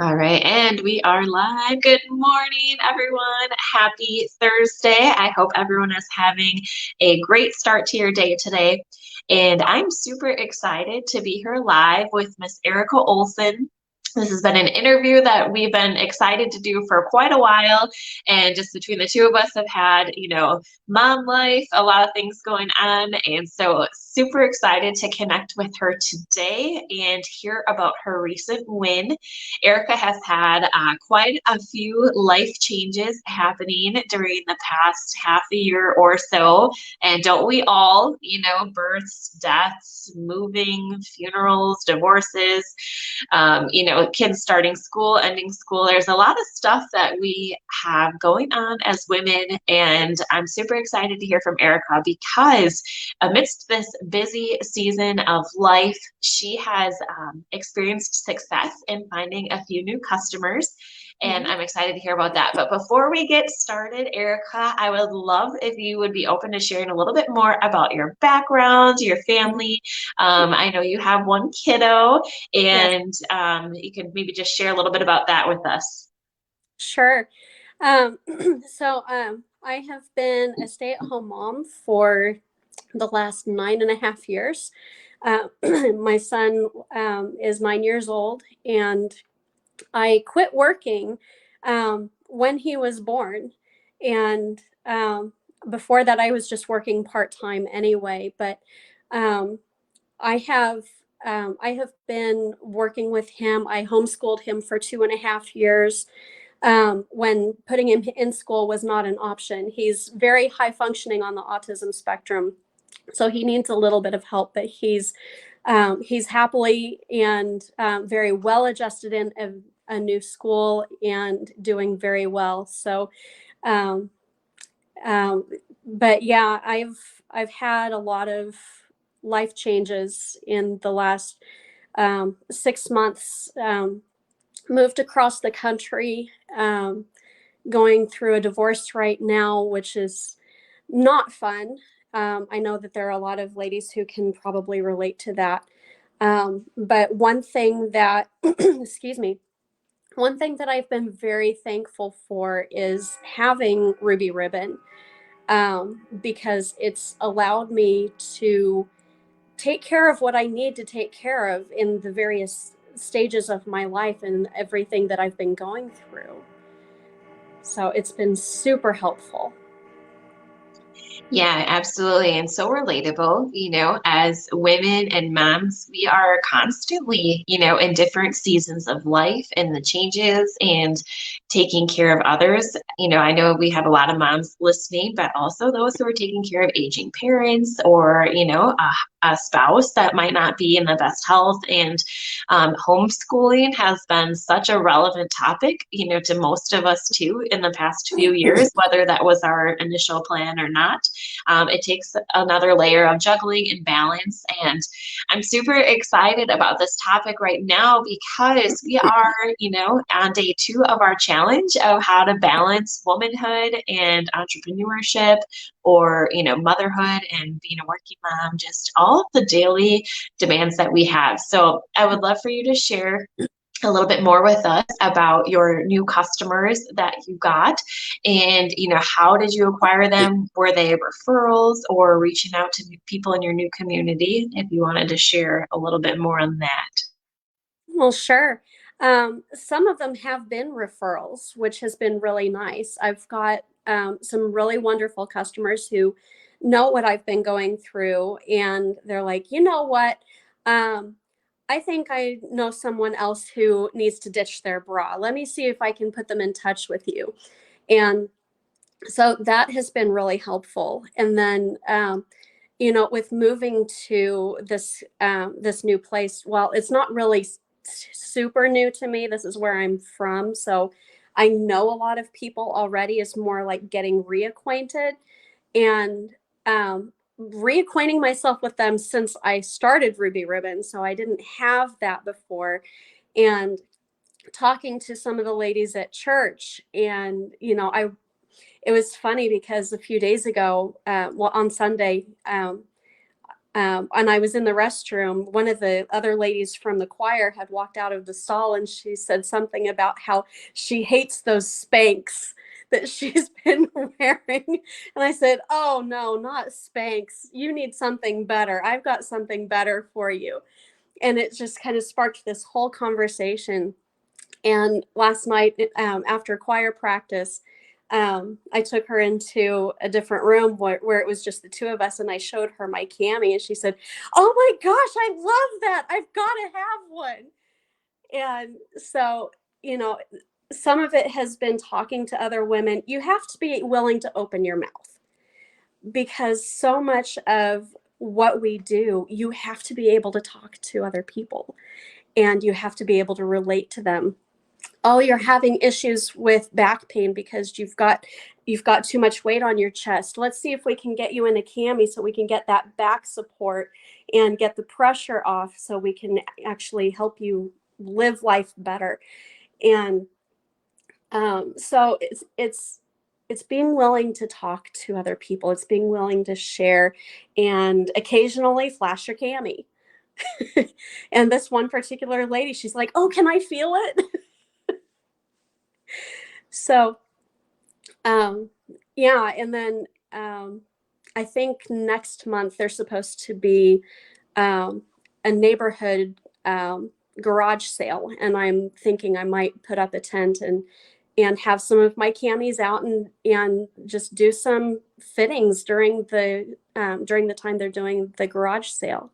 All right, and we are live. Good morning, everyone. Happy Thursday. I hope everyone is having a great start to your day today. And I'm super excited to be here live with Miss Erica Olson. This has been an interview that we've been excited to do for quite a while. And just between the two of us have had, mom life, a lot of things going on. And so super excited to connect with her today and hear about her recent win. Erica has had quite a few life changes happening during the past half a year or so. And don't we all, births, deaths, moving, funerals, divorces, kids starting school, ending school. There's a lot of stuff that we have going on as women. And I'm super excited to hear from Erica because amidst this busy season of life, she has experienced success in finding a few new customers. And I'm excited to hear about that. But before we get started, Erica, I would love if you would be open to sharing a little bit more about your background, your family. I know you have one kiddo, and you can maybe just share a little bit about that with us. Sure. I have been a stay-at-home mom for the last 9.5 years. My son is 9 years old, and I quit working when he was born. And before that, I was just working part-time anyway. But I have been working with him. I homeschooled him for 2.5 years. When putting him in school was not an option. He's very high functioning on the autism spectrum, so he needs a little bit of help, but he's happily and very well adjusted in a new school and doing very well. So, but yeah, I've had a lot of life changes in the last 6 months. Moved across the country, going through a divorce right now, which is not fun. I know that there are a lot of ladies who can probably relate to that. But one thing that, excuse me, one thing that I've been very thankful for is having Ruby Ribbon, because it's allowed me to take care of what I need to take care of in the various stages of my life and everything that I've been going through. So it's been super helpful. Yeah, absolutely. And so relatable, as women and moms, we are constantly, in different seasons of life and the changes and taking care of others. I know we have a lot of moms listening, but also those who are taking care of aging parents or, a spouse that might not be in the best health. And homeschooling has been such a relevant topic, to most of us too in the past few years, whether that was our initial plan or not. It takes another layer of juggling and balance. And I'm super excited about this topic right now because we are, on day 2 of our challenge of how to balance womanhood and entrepreneurship, or, motherhood and being a working mom, just all of the daily demands that we have. So I would love for you to share a little bit more with us about your new customers that you got, and how did you acquire them? Were they referrals or reaching out to people in your new community? If you wanted to share a little bit more on that. Well, sure. Some of them have been referrals, which has been really nice. I've got some really wonderful customers who know what I've been going through, and they're like, you know what? I think I know someone else who needs to ditch their bra. Let me see if I can put them in touch with you. And so that has been really helpful. And then, with moving to this new place, well, it's not really super new to me. This is where I'm from, so I know a lot of people already. It's more like getting reacquainted and reacquainting myself with them since I started Ruby Ribbon. So I didn't have that before. And talking to some of the ladies at church, and it was funny because a few days ago, on Sunday, and I was in the restroom. One of the other ladies from the choir had walked out of the stall, and she said something about how she hates those Spanx that she's been wearing. And I said, "Oh, no, not Spanx. You need something better. I've got something better for you." And it just kind of sparked this whole conversation. And last night, after choir practice, I took her into a different room where it was just the two of us, and I showed her my cami, and she said, "Oh my gosh, I love that! I've got to have one." And so, you know, some of it has been talking to other women. You have to be willing to open your mouth, because so much of what we do, you have to be able to talk to other people, and you have to be able to relate to them. Oh, you're having issues with back pain because you've got too much weight on your chest. Let's see if we can get you in a cami so we can get that back support and get the pressure off, so we can actually help you live life better. And so it's being willing to talk to other people. It's being willing to share, and occasionally flash your cami. And this one particular lady, she's like, "Oh, can I feel it?" So Um, yeah, and then I think next month there's supposed to be um, a neighborhood garage sale, and I'm thinking I might put up a tent and have some of my camis out and just do some fittings during the time they're doing the garage sale.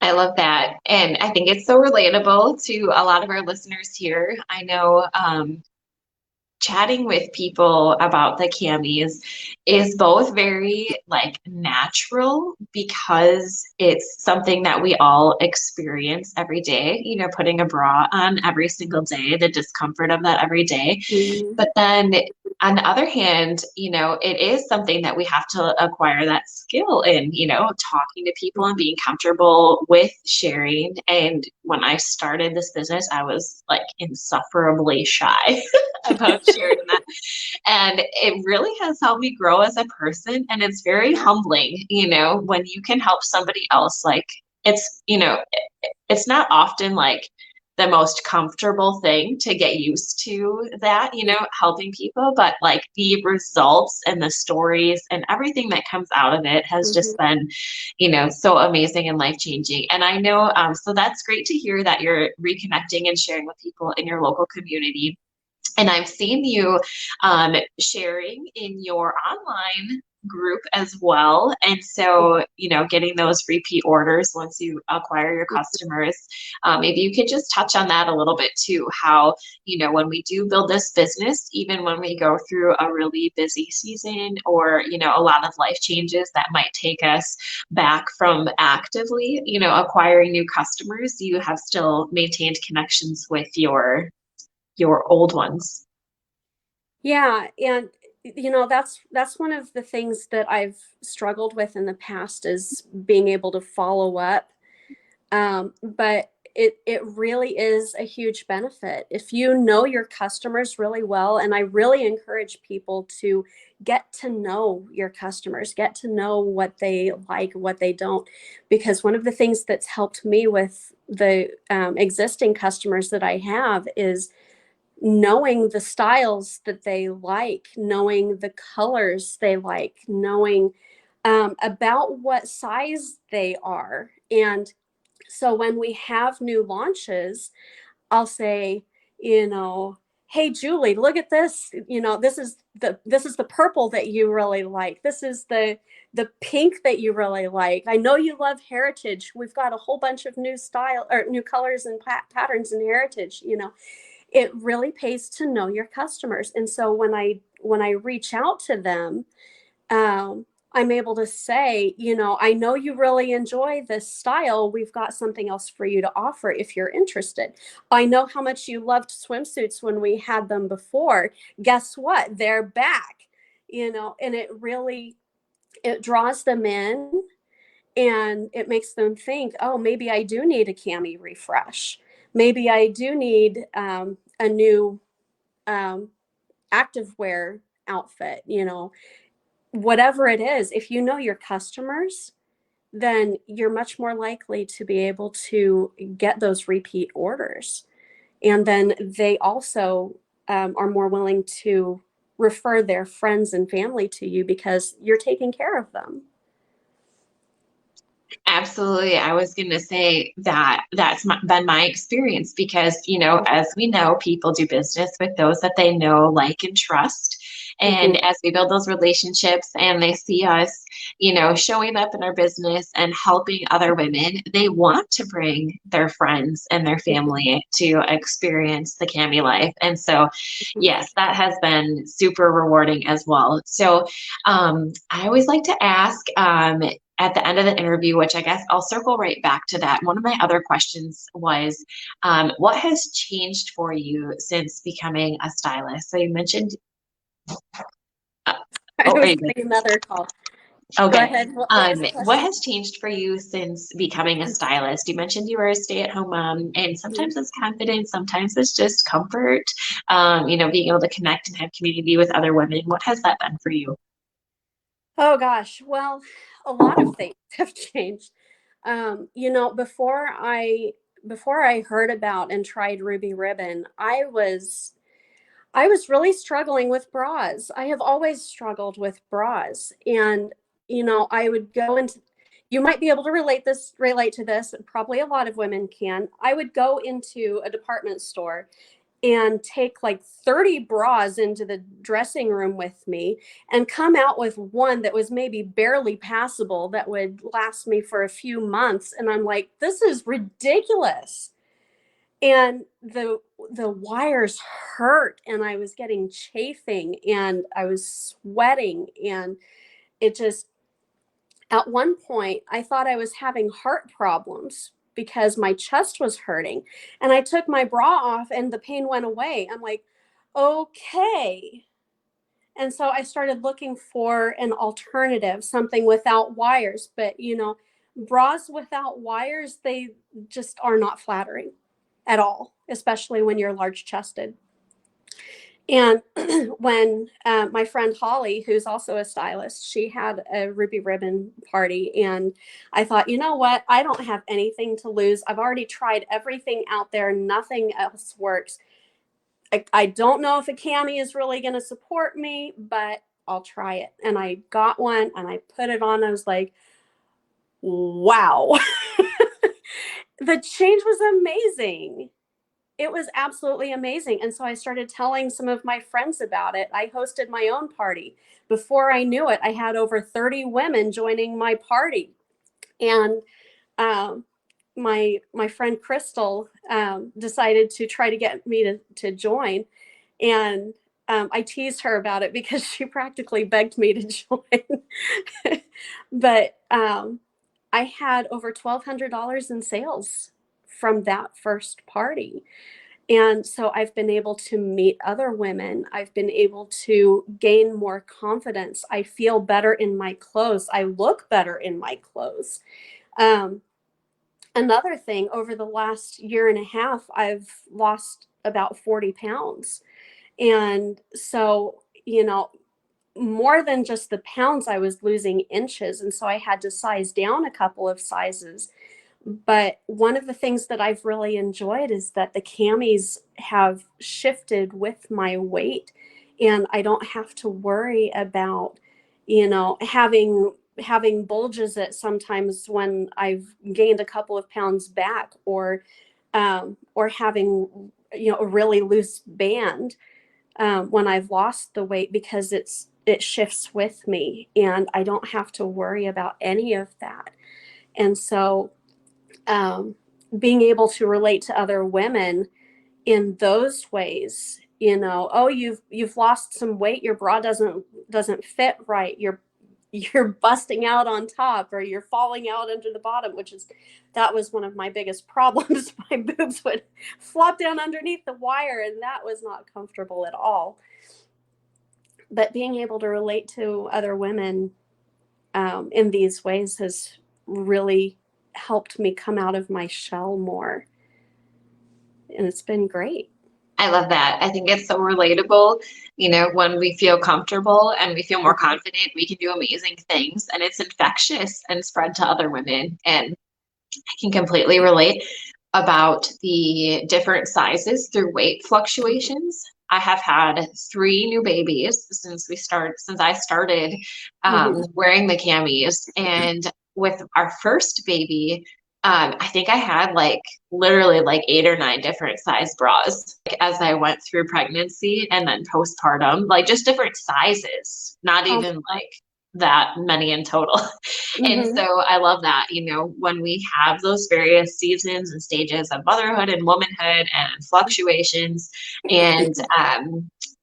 I love that. And I think it's so relatable to a lot of our listeners here. I know chatting with people about the camis is both very like natural because it's something that we all experience every day, you know, putting a bra on every single day, the discomfort of that every day. Mhm. But then on the other hand, you know, it is something that we have to acquire that skill in, you know, talking to people and being comfortable with sharing. And when I started this business, I was like insufferably shy about sharing that. And it really has helped me grow as a person. And it's very Yeah. humbling, you know, when you can help somebody else. Like it's, you know, it's not often like the most comfortable thing to get used to that, you know, helping people, but like the results and the stories and everything that comes out of it has just Mhm. been, you know, so amazing and life changing. And I know, so that's great to hear that you're reconnecting and sharing with people in your local community. And I've seen you sharing in your online group as well. And so, you know, getting those repeat orders once you acquire your customers. Maybe you could just touch on that a little bit too. How, you know, when we do build this business, even when we go through a really busy season or, you know, a lot of life changes that might take us back from actively, you know, acquiring new customers, you have still maintained connections with your old ones. Yeah, and that's one of the things that I've struggled with in the past, is being able to follow up. But it really is a huge benefit if you know your customers really well. And I really encourage people to get to know your customers, get to know what they like, what they don't, because one of the things that's helped me with the existing customers that I have is knowing the styles that they like, knowing the colors they like, knowing about what size they are. And so when we have new launches, I'll say, you know, "Hey Julie, look at this. This is the purple that you really like. This is the pink that you really like. I know you love heritage. We've got a whole bunch of new style or new colors and patterns in heritage." It really pays to know your customers. And so when I reach out to them, I'm able to say, "I know you really enjoy this style. We've got something else for you to offer if you're interested. I know how much you loved swimsuits when we had them before. Guess what? They're back." And it draws them in, and it makes them think, "Oh, maybe I do need a cami refresh. Maybe I do need a new um, activewear outfit." Whatever it is, if you know your customers, then you're much more likely to be able to get those repeat orders. And then they also are more willing to refer their friends and family to you because you're taking care of them. Absolutely. I was going to say that been my experience because, as we know, people do business with those that they know, like, and trust. And Mm-hmm. as we build those relationships and they see us, showing up in our business and helping other women, they want to bring their friends and their family to experience the Cami life. And so, yes, that has been super rewarding as well. So, I always like to ask, at the end of the interview, which I guess I'll circle right back to that. One of my other questions was, what has changed for you since becoming a stylist? So you mentioned, uh, I oh, are was you good? getting another call. Go Okay. ahead. What was the What question? has changed for you since becoming a stylist? You mentioned you were a stay-at-home mom, and sometimes it's confidence, sometimes it's just comfort, being able to connect and have community with other women. What has that been for you? Oh gosh. Well, a lot of things have changed. Before I heard about and tried Ruby Ribbon, I was really struggling with bras. I have always struggled with bras. And, I would go into, you might be able to relate to this. Probably a lot of women can. I would go into a department store and take like 30 bras into the dressing room with me and come out with one that was maybe barely passable that would last me for a few months. And I'm like, this is ridiculous. And the wires hurt and I was getting chafing and I was sweating, and it just, at one point I thought I was having heart problems because my chest was hurting, and I took my bra off and the pain went away. I'm like, okay. And so I started looking for an alternative, something without wires. But, bras without wires, they just are not flattering at all, especially when you're large chested. And when my friend Holly, who's also a stylist, she had a Ruby Ribbon party. And I thought, you know what? I don't have anything to lose. I've already tried everything out there, nothing else works. I don't know if a cami is really going to support me, but I'll try it. And I got one and I put it on. I was like, wow. The change was amazing. It was absolutely amazing. And so I started telling some of my friends about it. I hosted my own party. Before I knew it, I had over 30 women joining my party. And um, my friend Crystal decided to try to get me to join. And I teased her about it because she practically begged me to join. But I had over $1,200 in sales from that first party. And so I've been able to meet other women. I've been able to gain more confidence. I feel better in my clothes. I look better in my clothes. Um, Another thing, over the last year and a half, I've lost about 40 pounds. And so, more than just the pounds, I was losing inches. And so I had to size down a couple of sizes. But one of the things that I've really enjoyed is that the camis have shifted with my weight, and I don't have to worry about, having bulges at sometimes when I've gained a couple of pounds back, or having, a really loose band when I've lost the weight, because it shifts with me and I don't have to worry about any of that. And so um, being able to relate to other women in those ways, oh, you've lost some weight, your bra doesn't fit right, you're busting out on top, or you're falling out under the bottom, that was one of my biggest problems. My boobs would flop down underneath the wire, and that was not comfortable at all. But being able to relate to other women in these ways has really helped me come out of my shell more, and it's been great. I love that. I think it's so relatable. When we feel comfortable and we feel more Mhm. confident, we can do amazing things, and it's infectious and spread to other women. And I can completely relate about the different sizes through weight fluctuations. I have had three new babies since I started Mhm. wearing the camis. And with our first baby, I think I had like literally like 8 or 9 different size bras, like, as I went through pregnancy and then postpartum, like just different sizes, not Oh, even like that many in total. And mhm. so I love that, when we have those various seasons and stages of motherhood and womanhood and fluctuations, and,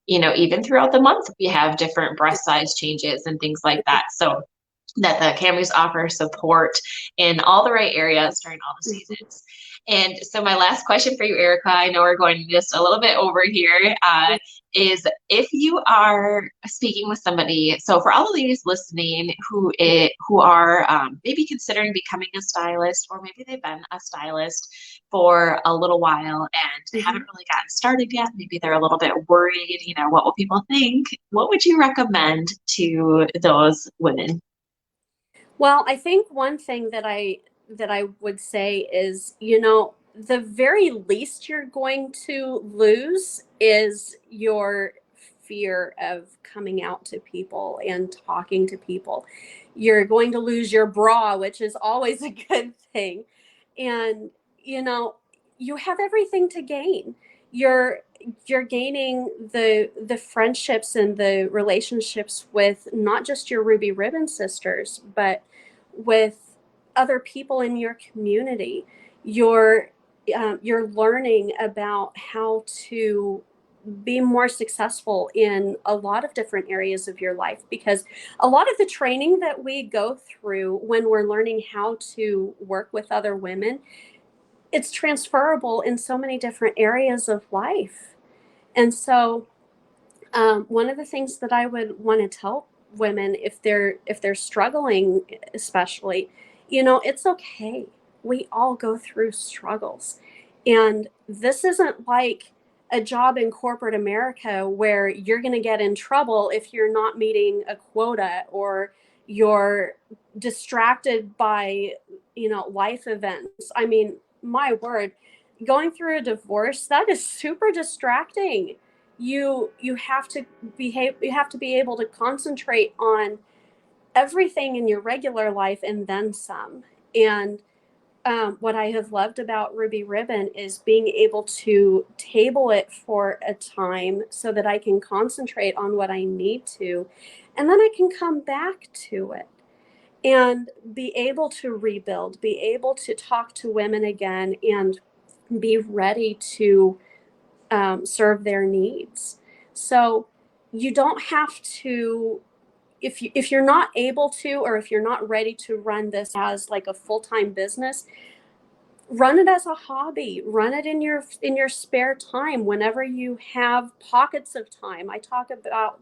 even throughout the month, we have different breast size changes and things like that. So that the camis offer support in all the right areas during all the seasons. And so my last question for you, Erica, I know we're going just a little bit over here, is if you are speaking with somebody, so for all the ladies listening who are maybe considering becoming a stylist, or maybe they've been a stylist for a little while and haven't Mhm. really gotten started yet, maybe they're a little bit worried, what will people think? What would you recommend to those women? Well, I think one thing that I would say is, the very least you're going to lose is your fear of coming out to people and talking to people. You're going to lose your bra, which is always a good thing. And, you know, you have everything to gain. You're you're gaining the friendships and the relationships with not just your Ruby Ribbon sisters, but with other people in your community. You're learning about how to be more successful in a lot of different areas of your life, because a lot of the training that we go through when we're learning how to work with other women, it's transferable in so many different areas of life. And so one of the things that I would want to tell women, if they're struggling, especially, it's okay. We all go through struggles, and this isn't like a job in corporate America where you're going to get in trouble if you're not meeting a quota, or you're distracted by life events. I mean, my word, going through a divorce, that is super distracting. You have to be able to concentrate on everything in your regular life and then some. And what I have loved about Ruby Ribbon is being able to table it for a time so that I can concentrate on what I need to, and then I can come back to it and be able to rebuild, be able to talk to women again, and be ready to serve their needs. So you don't have to, if you're not able to, or if you're not ready to run this as like a full-time business, run it as a hobby. Run it in your spare time whenever you have pockets of time. I talk about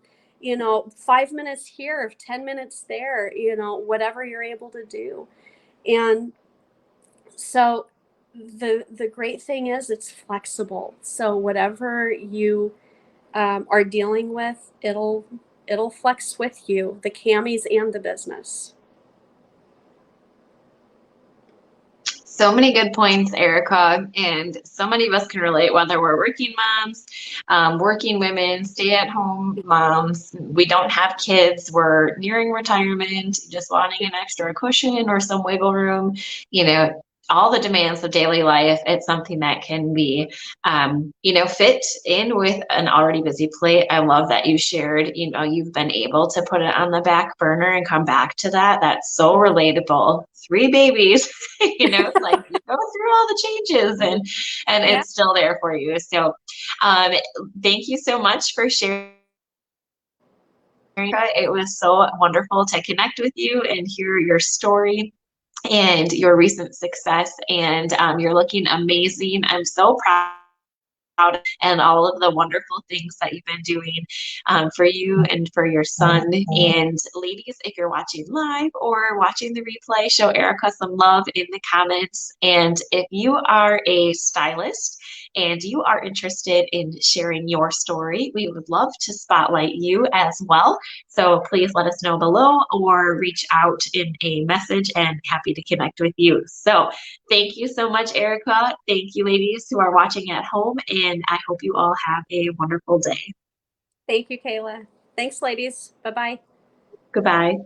5 minutes here, 10 minutes there, whatever you're able to do. And so the great thing is it's flexible. So whatever you are dealing with, it'll flex with you, the camis and the business. So many good points, Erica, and so many of us can relate, whether we're working moms, working women, stay-at-home moms, we don't have kids, we're nearing retirement, just wanting an extra cushion or some wiggle room, you know, all the demands of daily life. It's something that can be, fit in with an already busy plate. I love that you shared, you've been able to put it on the back burner and come back to that. That's so relatable. Three babies. Like you go through all the changes, and Yeah. it's still there for you. So um thank you so much for sharing. It was so wonderful to connect with you and hear your story and your recent success, and you're looking amazing. I'm so proud and all of the wonderful things that you've been doing for you and for your son. And ladies, if you're watching live or watching the replay, show Erica some love in the comments. And if you are a stylist and you are interested in sharing your story, we would love to spotlight you as well. So please let us know below or reach out in a message, and happy to connect with you. So thank you so much, Erica. Thank you, ladies who are watching at home, and I hope you all have a wonderful day. Thank you, Kayla. Thanks, ladies. Bye-bye. Goodbye.